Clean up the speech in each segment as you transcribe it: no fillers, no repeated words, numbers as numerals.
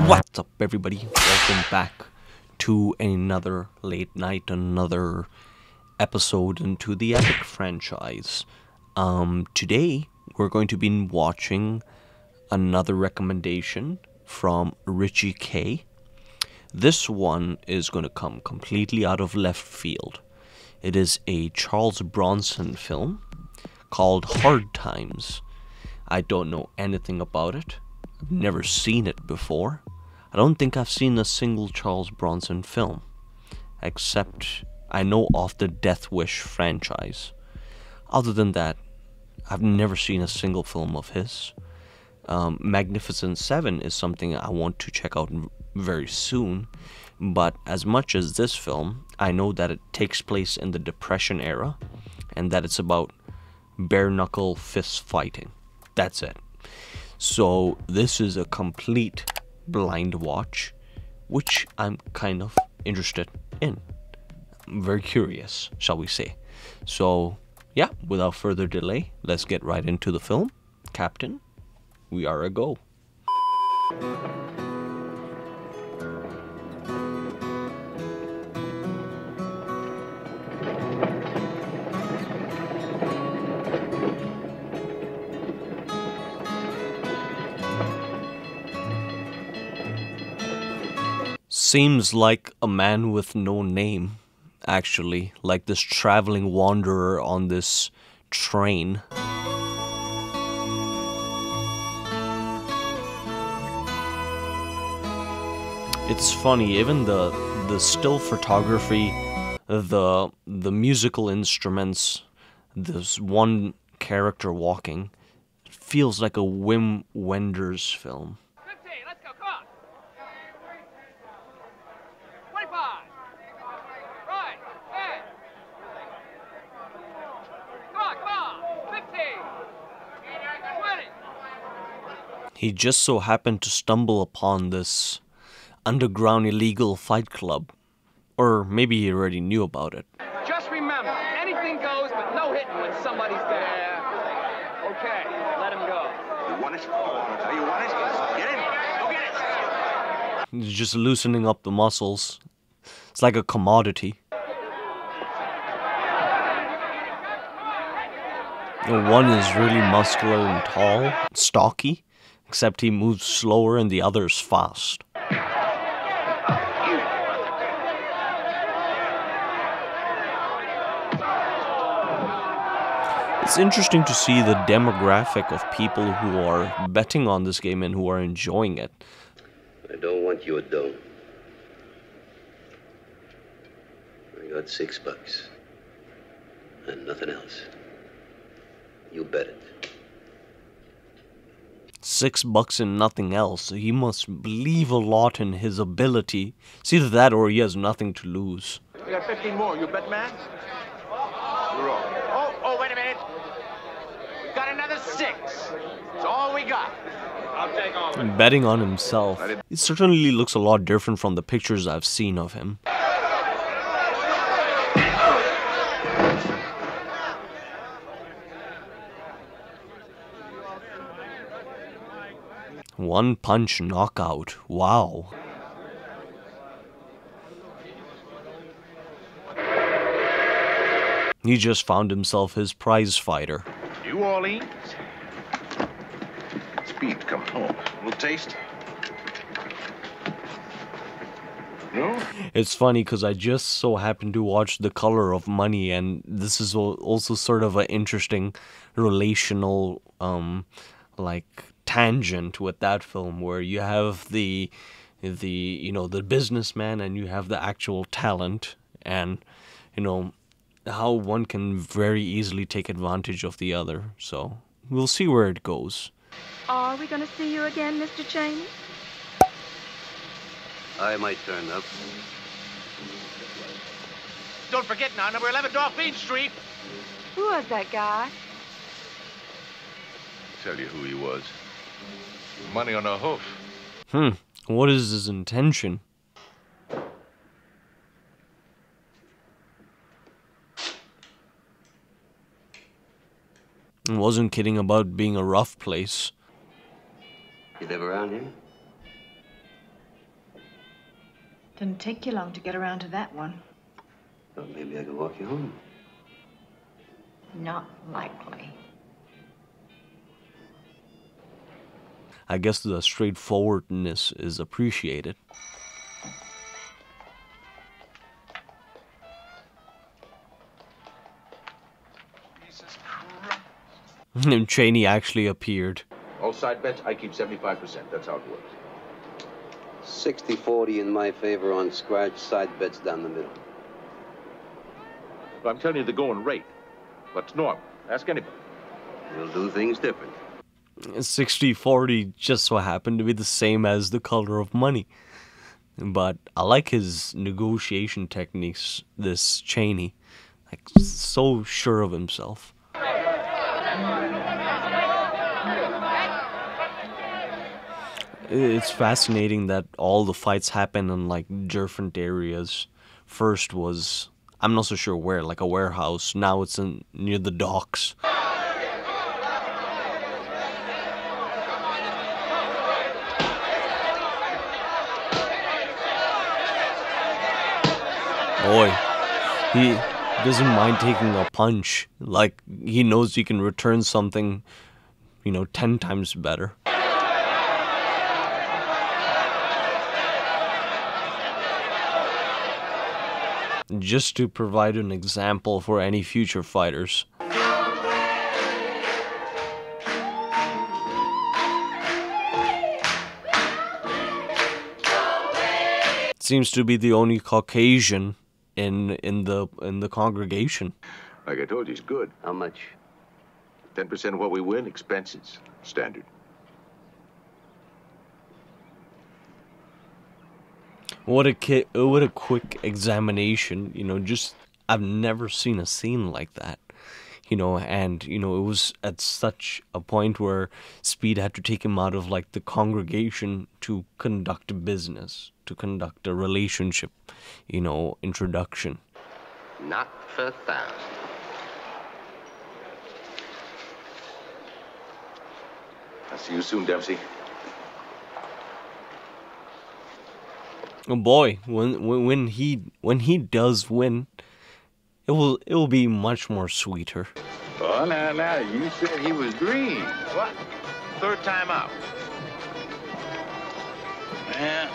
What's up, everybody? Welcome back to another late night, another episode into the Epic franchise. Today we're going to be watching another recommendation from Richie K. This one is going to come completely out of left field. It is a Charles Bronson film called Hard Times. I don't know anything about it. I've never seen it before. I don't think I've seen a single Charles Bronson film, except I know of the Death Wish franchise. Other than that, I've never seen a single film of his. Magnificent Seven is something I want to check out very soon, but as much as this film, I know that it takes place in the Depression era, and that it's about bare-knuckle fist fighting. That's it. So this is a complete blind watch, which I'm kind of interested in. I'm very curious, shall we say. So yeah, without further delay, let's get right into the film. Captain, we are a go. Seems like a man with no name, actually, like this traveling wanderer on this train. It's funny, even the still photography, the musical instruments, this one character walking, it feels like a Wim Wenders film. He just so happened to stumble upon this underground illegal fight club. Or maybe he already knew about it. Just remember, anything goes, but no hitting when somebody's there. Okay, let him go. You want it? You want it? Get in. Go get it. He's just loosening up the muscles. It's like a commodity. One is really muscular and tall, stocky. Except he moves slower and the other's fast. It's interesting to see the demographic of people who are betting on this game and who are enjoying it. I don't want your dough. I got $6 and nothing else. You bet it. $6 and nothing else. He must believe a lot in his ability. It's either that or he has nothing to lose. We got 15 more. You bet, man? You're off. Oh, wait a minute. We've got another 6. That's all we got. I'll take all of it. Betting on himself. It certainly looks a lot different from the pictures I've seen of him. One punch knockout. Wow. He just found himself his prize fighter. New Orleans. Speed coming home. A little taste? No? It's funny because I just so happened to watch The Color of Money, and this is also sort of an interesting relational, tangent with that film, where you have the businessman and you have the actual talent, and how one can very easily take advantage of the other. So we'll see where it goes. Are we going to see you again, Mr. Chaney? I might turn up. Don't forget now, number 11 Dauphine Street. Who was that guy? Tell you who he was. Money on a hoof. What is his intention? Wasn't kidding about being a rough place. You live around here? Didn't take you long to get around to that one. Well, maybe I can walk you home. Not likely. I guess the straightforwardness is appreciated. Jesus Christ. And Chaney actually appeared. All side bets, I keep 75%. That's how it works. 60-40 in my favor on scratch, side bets down the middle. But I'm telling you the going rate. What's normal? Ask anybody. We'll do things different. 60-40 just so happened to be the same as the color of money. But I like his negotiation techniques, this Chaney. Like, so sure of himself. It's fascinating that all the fights happen in like different areas. First was, I'm not so sure where, like a warehouse. Now it's near the docks. Boy, he doesn't mind taking a punch. Like, he knows he can return something, 10 times better. Just to provide an example for any future fighters. Seems to be the only Caucasian in the congregation. Like I told you, it's good. How much? 10% of what we win, expenses. Standard. What a quick examination, just, I've never seen a scene like that, and, it was at such a point where Speed had to take him out of, like, the congregation to conduct business, to conduct a relationship, introduction. Not for 1,000. I'll see you soon, Dempsey. Oh boy, when he does win, it will be much more sweeter. Oh, now, you said he was green. What? Third time out. Man,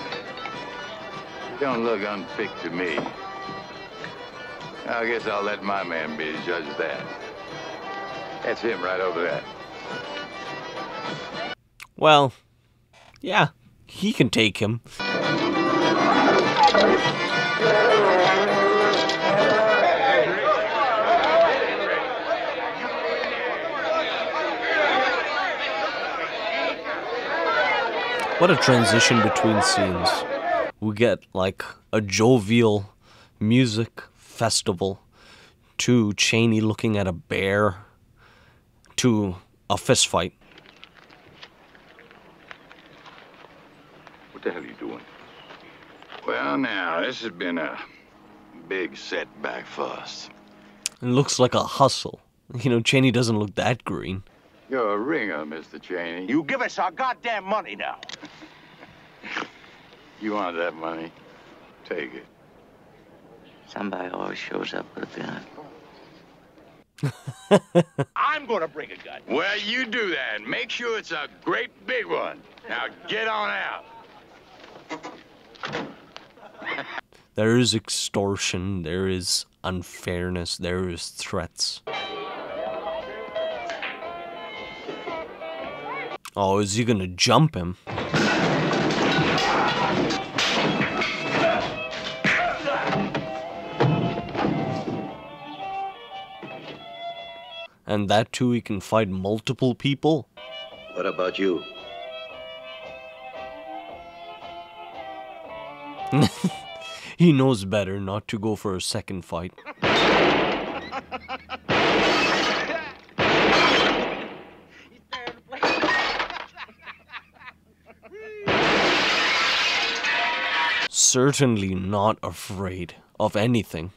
you don't look unfit to me. I guess I'll let my man be the judge of that. That's him right over there. Well, yeah, he can take him. What a transition between scenes. We get like a jovial music festival to Chaney looking at a bear to a fist fight. What the hell are you doing? Well, now, this has been a big setback for us. It looks like a hustle. Chaney doesn't look that green. You're a ringer, Mr. Chaney. You give us our goddamn money now. You want that money? Take it. Somebody always shows up with a gun. I'm gonna bring a gun. Well, you do that. Make sure it's a great big one. Now, get on out. There is extortion, there is unfairness, there is threats. Oh, is he gonna jump him? And that too, he can fight multiple people? What about you? He knows better not to go for a second fight. Certainly not afraid of anything.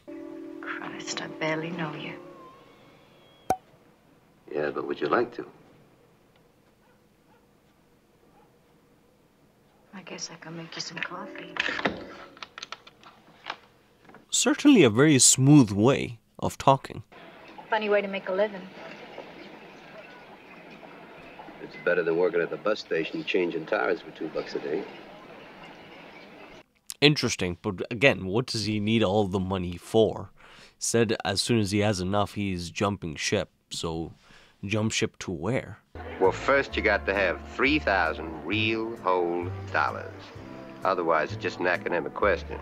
Christ, I barely know you. Yeah, but would you like to? I guess I can make you some coffee. certainly a very smooth way of talking. Funny way to make a living. It's better than working at the bus station changing tires for $2 a day. Interesting, but again, what does he need all the money for? Said as soon as he has enough, he's jumping ship. So, jump ship to where? Well, first you got to have 3,000 real whole dollars. Otherwise, it's just an academic question.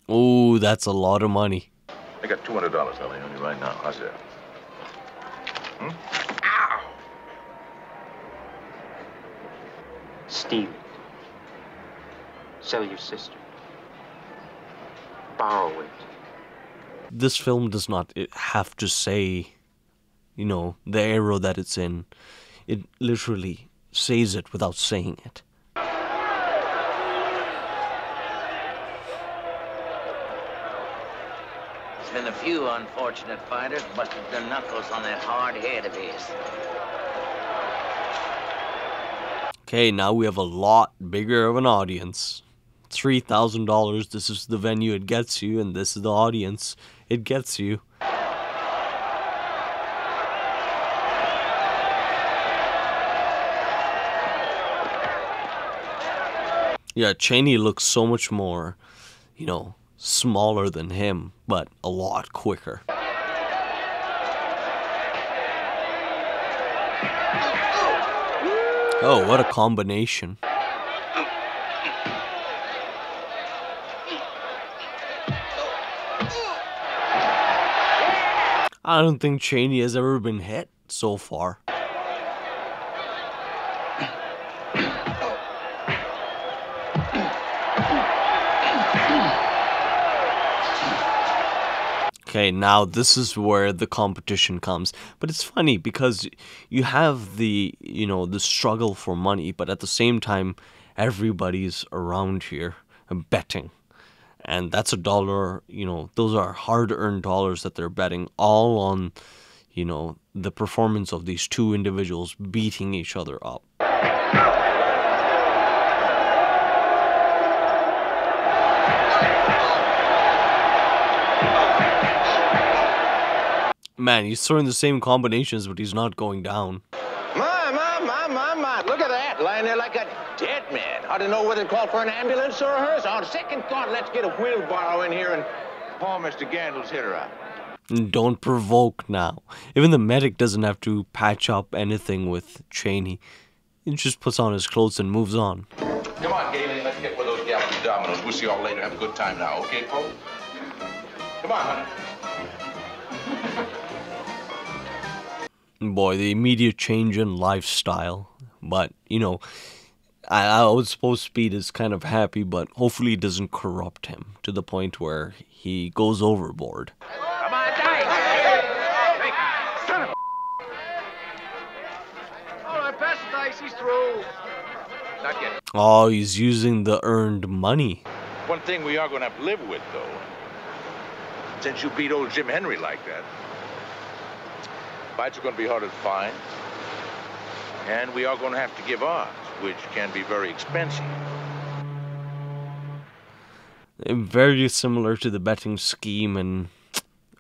Oh, that's a lot of money. I got $200 I'll lay on you right now. How's that? Steal it. Sell your sister. Borrow it. This film does not have to say, you know, the era that it's in. It literally says it without saying it. There's been a few unfortunate fighters busted their knuckles on that hard head of his. Okay, now we have a lot bigger of an audience. $3,000, this is the venue it gets you, and this is the audience it gets you. Yeah, Chaney looks so much more, you know, smaller than him, but a lot quicker. Oh, what a combination. I don't think Chaney has ever been hit so far. Okay, now this is where the competition comes. But it's funny because you have the, you know, the struggle for money, but at the same time, everybody's around here betting. And that's $1, you know, those are hard-earned dollars that they're betting all on, you know, the performance of these two individuals beating each other up. Man, he's throwing the same combinations, but he's not going down. My, look at that, lying there like a dead man. I don't know whether to call for an ambulance or a hearse. On second thought, let's get a wheelbarrow in here and paw Mr. Gandalf's hitter out. Don't provoke now. Even the medic doesn't have to patch up anything with Chaney. He just puts on his clothes and moves on. Come on, Galen, let's get with those gallons of dominoes. We'll see y'all later. Have a good time now, okay, folks? Come on, honey. Boy, the immediate change in lifestyle. But, you know, I would suppose Speed is kind of happy, but hopefully it doesn't corrupt him to the point where he goes overboard. Come on, dice! Hey, son of a... All right, pass the dice, he's through. Not yet. Oh, he's using the earned money. One thing we are going to have to live with, though, since you beat old Jim Henry like that, fights are going to be harder to find, and we are going to have to give odds, which can be very expensive. Very similar to the betting scheme and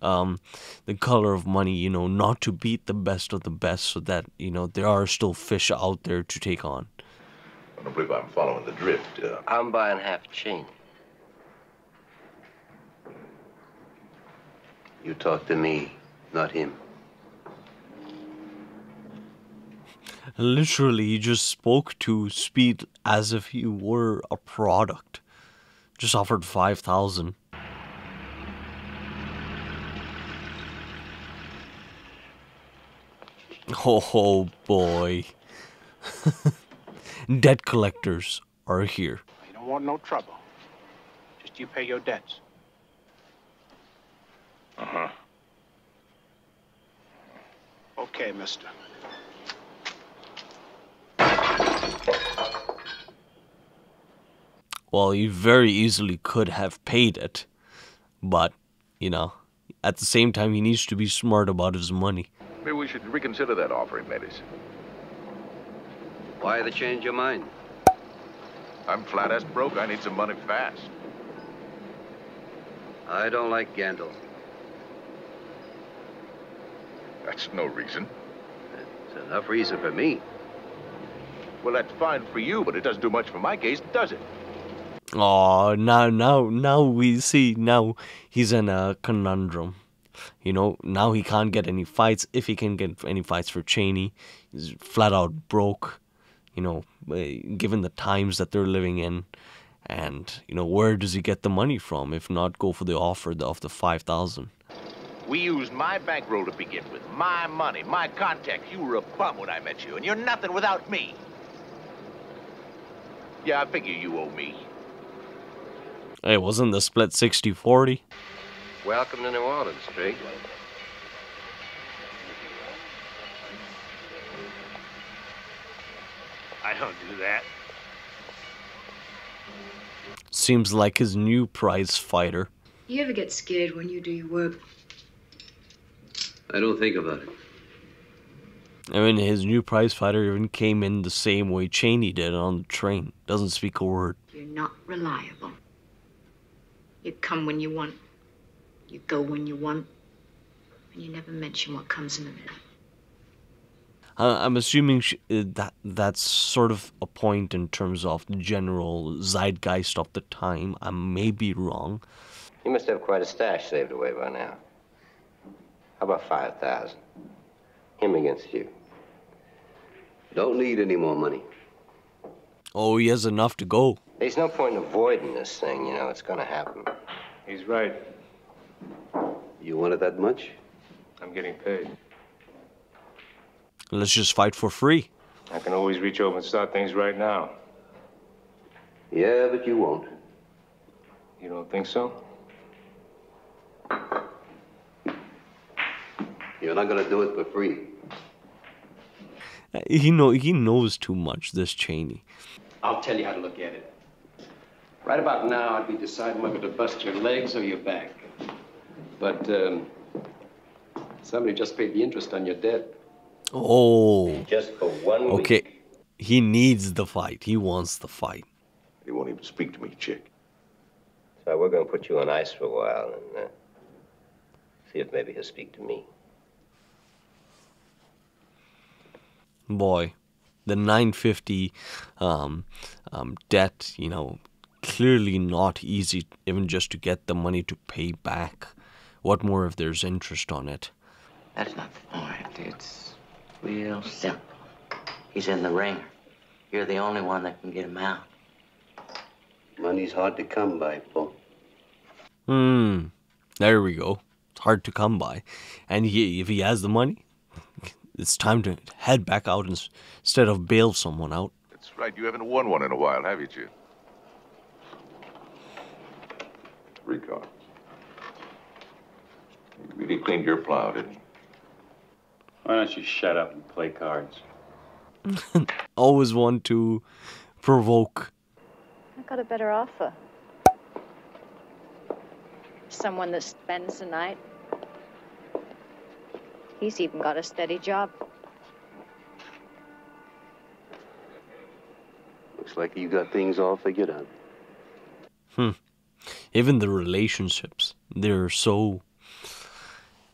the color of money, you know, not to beat the best of the best so that, you know, there are still fish out there to take on. I don't believe I'm following the drift. I'm buying half chain. You talk to me, not him. Literally, he just spoke to Speed as if he were a product. Just offered 5,000. Oh boy. Debt collectors are here. You don't want no trouble. Just you pay your debts. Uh-huh. Okay, mister. Well, he very easily could have paid it, but, you know, at the same time, he needs to be smart about his money. Maybe we should reconsider that offering, ladies. Why the change your mind? I'm flat-ass broke. I need some money fast. I don't like Gindoff. That's no reason. It's enough reason for me. Well, that's fine for you, but it doesn't do much for my case, does it? Oh, now we see, now he's in a conundrum. You know, now he can't get any fights. If he can get any fights for Chaney, he's flat out broke. You know, given the times that they're living in. And, you know, where does he get the money from? If not, go for the offer of the 5,000. We used my bankroll to begin with. My money, my contacts. You were a bum when I met you, and you're nothing without me. Yeah, I figure you owe me. It wasn't the split 60-40. Welcome to New Orleans, Street. I don't do that. Seems like his new prize fighter. You ever get scared when you do your work? I don't think about it. I mean, his new prize fighter even came in the same way Chaney did on the train. Doesn't speak a word. You're not reliable. You come when you want. You go when you want. And you never mention what comes in the middle. I'm assuming that's sort of a point in terms of the general zeitgeist of the time. I may be wrong. You must have quite a stash saved away by now. How about 5,000? Him against you. Don't need any more money. Oh, he has enough to go. There's no point in avoiding this thing, you know. It's gonna happen. He's right. You want it that much? I'm getting paid. Let's just fight for free. I can always reach over and start things right now. Yeah, but you won't. You don't think so? You're not gonna do it for free. He knows too much, this Chaney. I'll tell you how to look at it. Right about now, I'd be deciding whether to bust your legs or your back. But somebody just paid the interest on your debt. Oh. Just for 1 week. Okay. He needs the fight. He wants the fight. He won't even speak to me, chick. So we're gonna put you on ice for a while and see if maybe he'll speak to me. Boy, the 950 debt, you know, clearly not easy even just to get the money to pay back. What more if there's interest on it? That's not the point. It's real simple. He's in the ringer. You're the only one that can get him out. Money's hard to come by, Paul. There we go. It's hard to come by. And if he has the money, it's time to head back out instead of bail someone out. That's right. You haven't won one in a while, have you, Chick? 3 cards. You really cleaned your plow, didn't you? Why don't you shut up and play cards? Always want to provoke. I got a better offer. Someone that spends the night. He's even got a steady job. Looks like you got things all figured out. Even the relationships, they're so...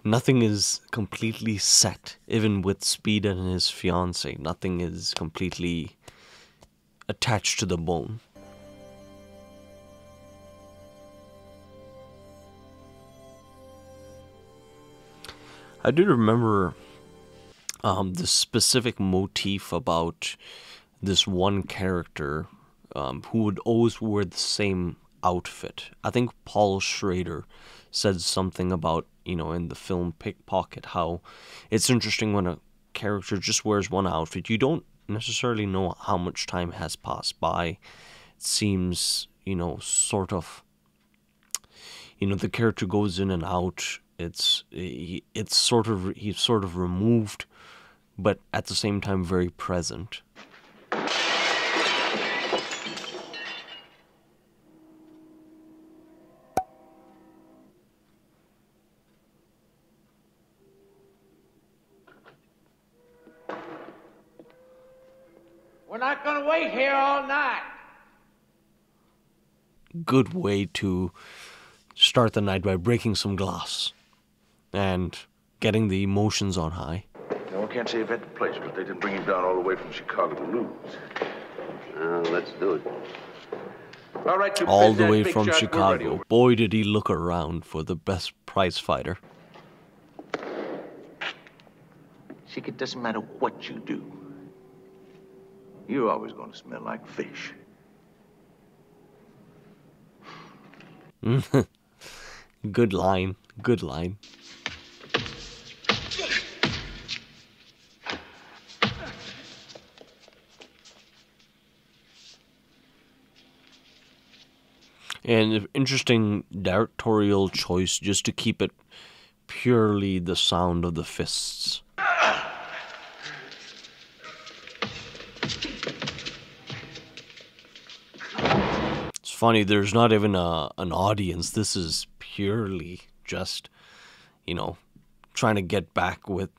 Nothing is completely set. Even with Speed and his fiancée, nothing is completely attached to the bone. I do remember the specific motif about this one character who would always wear the same outfit. I think Paul Schrader said something about, in the film Pickpocket, how it's interesting when a character just wears one outfit. You don't necessarily know how much time has passed by. It seems, sort of, the character goes in and out. He's sort of removed, but at the same time very present. We're not gonna wait here all night. good way to start the night by breaking some glass and getting the emotions on high. No one can't say you've had the pleasure, but they didn't bring him down all the way from Chicago to lose. Let's do it. All right, you All big the that way big from shot, we're ready. Chicago. Boy, did he look around for the best prize fighter. See, it doesn't matter what you do. You're always going to smell like fish. Good line. Good line. And interesting directorial choice just to keep it purely the sound of the fists. It's funny, there's not even an audience. This is purely just, trying to get back with,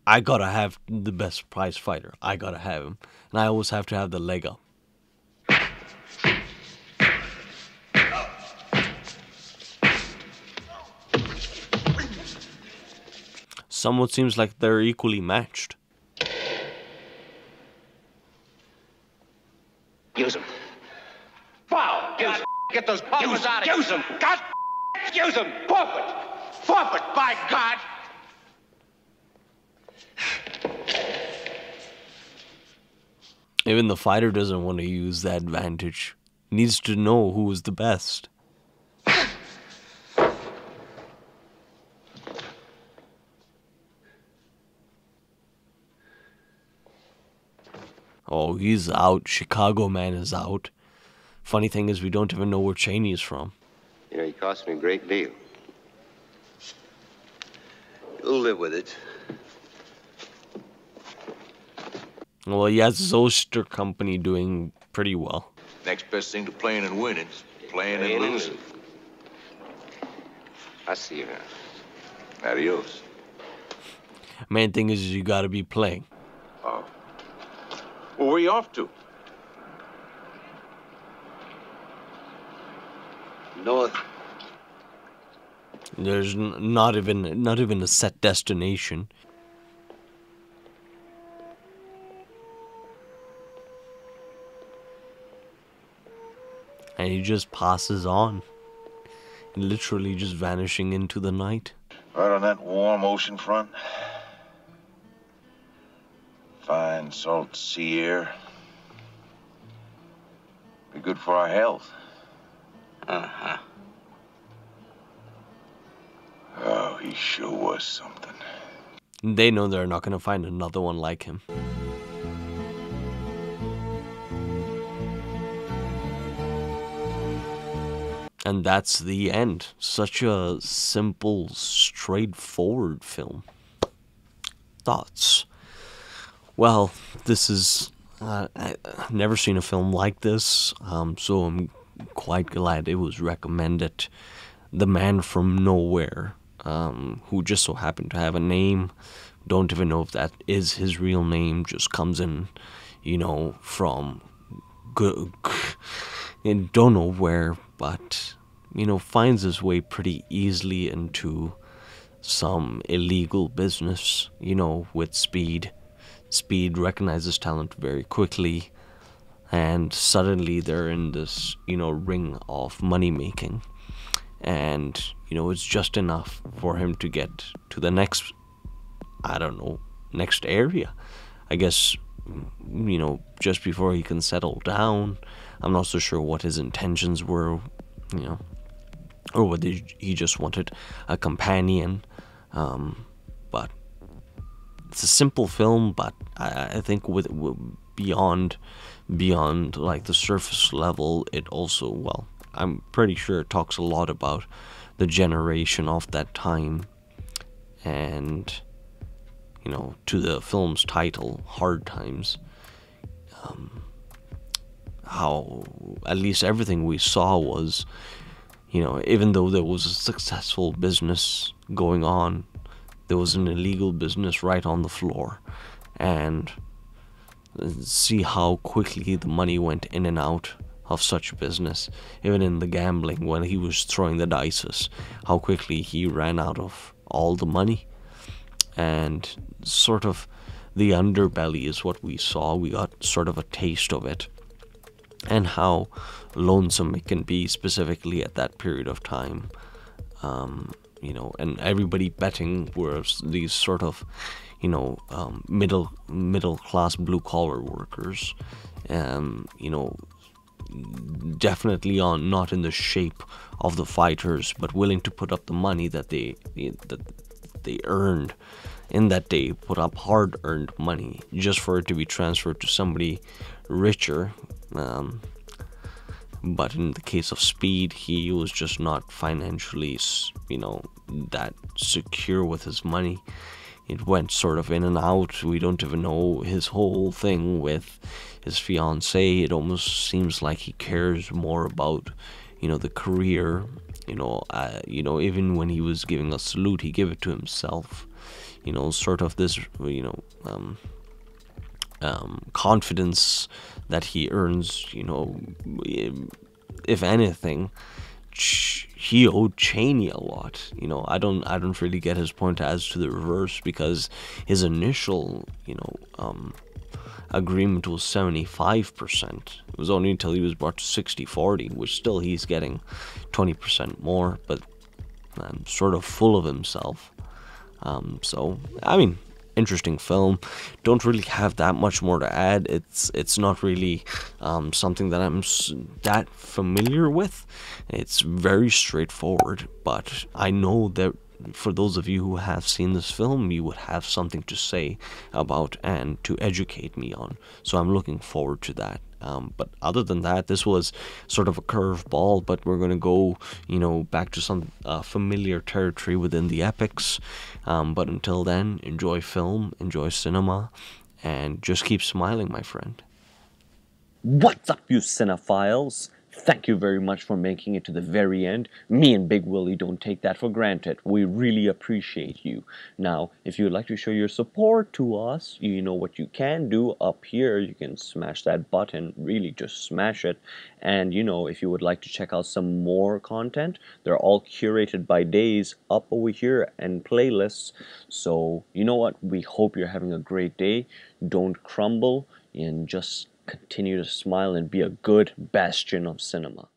I gotta have the best prize fighter. I gotta have him. And I always have to have the leg up. Somewhat seems like they're equally matched. Use them. Foul! Get those palms out of here. Use them! God! Use them! Forfeit! Forfeit, by God! Even the fighter doesn't want to use that advantage. He needs to know who is the best. Oh, he's out. Chicago man is out. Funny thing is, we don't even know where Chaney is from. He cost me a great deal. You'll live with it. Well, he has his oyster company doing pretty well. Next best thing to playing and winning is playing and losing. I see you now. Adios. Main thing is you gotta be playing. Oh. Well, where are you off to? North. There's not even a set destination. And he just passes on, literally just vanishing into the night. Right on that warm ocean front. Fine salt sea air. Be good for our health. Uh-huh. Oh, he sure was something. They know they're not going to find another one like him. And that's the end. Such a simple, straightforward film. Thoughts? Well, this is... I've never seen a film like this, so I'm quite glad it was recommended. The Man from Nowhere, who just so happened to have a name, don't even know if that is his real name, just comes in, from... and don't know where, but, finds his way pretty easily into some illegal business, with Speed. Speed recognizes talent very quickly, and suddenly they're in this, ring of money making. And, it's just enough for him to get to the next, next area. I guess, just before he can settle down. I'm not so sure what his intentions were, or whether he just wanted a companion. But it's a simple film, but I think with beyond like the surface level, it also, I'm pretty sure it talks a lot about the generation of that time, and to the film's title, Hard Times, how at least everything we saw was, even though there was a successful business going on, there was an illegal business right on the floor. And see how quickly the money went in and out of such business. Even in the gambling, when he was throwing the dices, how quickly he ran out of all the money. And sort of the underbelly is what we saw. We got sort of a taste of it, and how lonesome it can be, specifically at that period of time. You know, and everybody betting were these sort of, you know, middle class blue collar workers. You know, definitely not in the shape of the fighters, but willing to put up the money that they earned, in that they put up hard-earned money just for it to be transferred to somebody richer. But in the case of Speed, he was just not financially, you know, that secure with his money. It went sort of in and out. We don't even know his whole thing with his fiancée. It almost seems like he cares more about, you know, the career. You know, even when he was giving a salute, he gave it to himself. You know, sort of this, you know, confidence that he earns. You know, if anything, he owed Chaney a lot. You know, I don't really get his point as to the reverse, because his initial, you know, agreement was 75%. It was only until he was brought to 60-40, which still he's getting 20% more, but sort of full of himself. So, I mean, interesting film. Don't really have that much more to add. It's not really something that I'm that familiar with. It's very straightforward, but I know that for those of you who have seen this film, you would have something to say about and to educate me on. So I'm looking forward to that. But other than that, this was sort of a curveball, but we're going to go, you know, back to some familiar territory within the epics. But until then, enjoy film, enjoy cinema, and just keep smiling, my friend. What's up, you cinephiles? Thank you very much for making it to the very end. Me and Big Willie don't take that for granted. We really appreciate you. Now, if you would like to show your support to us, you know what you can do up here. You can smash that button, really just smash it. And you know, if you would like to check out some more content, they're all curated by days up over here and playlists. So, you know what? We hope you're having a great day. Don't crumble and just continue to smile and be a good bastion of cinema.